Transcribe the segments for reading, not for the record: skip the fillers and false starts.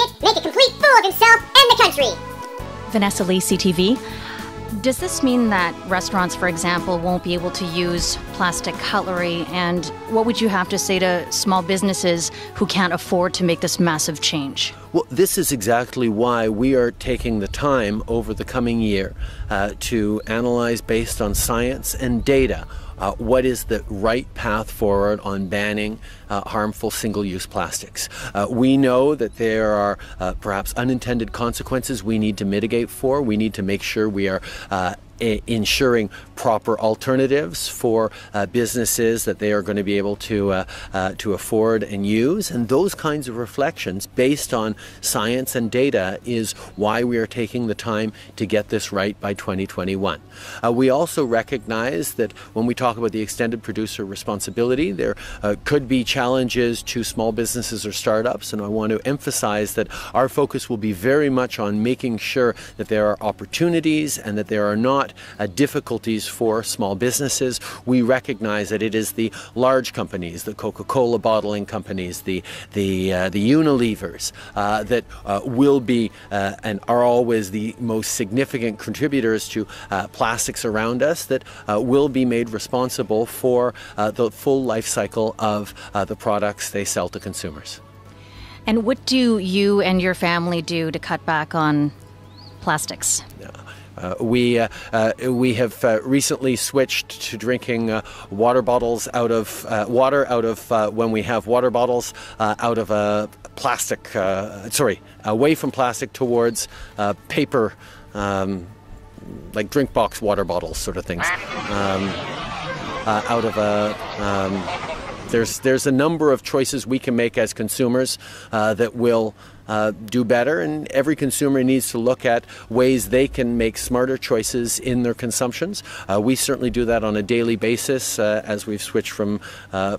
idiot make a complete fool of himself and the country. Vanessa Lee, CTV. Does this mean that restaurants, for example, won't be able to use plastic cutlery? And what would you have to say to small businesses who can't afford to make this massive change? Well, this is exactly why we are taking the time over the coming year to analyze, based on science and data, what is the right path forward on banning harmful single-use plastics. We know that there are perhaps unintended consequences we need to mitigate for. We need to make sure we are ensuring proper alternatives for businesses that they are going to be able to afford and use. And those kinds of reflections based on science and data is why we are taking the time to get this right by 2021. We also recognize that when we talk about the extended producer responsibility, there could be challenges to small businesses or startups, and I want to emphasize that our focus will be very much on making sure that there are opportunities and that there are not difficulties for small businesses. We recognize that it is the large companies, the Coca-Cola bottling companies, the Unilevers that will be and are always the most significant contributors to plastics around us, that will be made responsible for the full life cycle of the products they sell to consumers. And what do you and your family do to cut back on plastics? We have recently switched to drinking water bottles out of when we have water bottles out of a plastic, away from plastic towards paper, like drink box water bottles sort of things. There's a number of choices we can make as consumers that will do better, and every consumer needs to look at ways they can make smarter choices in their consumptions. We certainly do that on a daily basis as we've switched from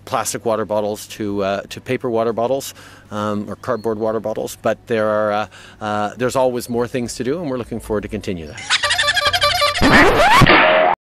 plastic water bottles to paper water bottles or cardboard water bottles. But there's always more things to do, and we're looking forward to continue that.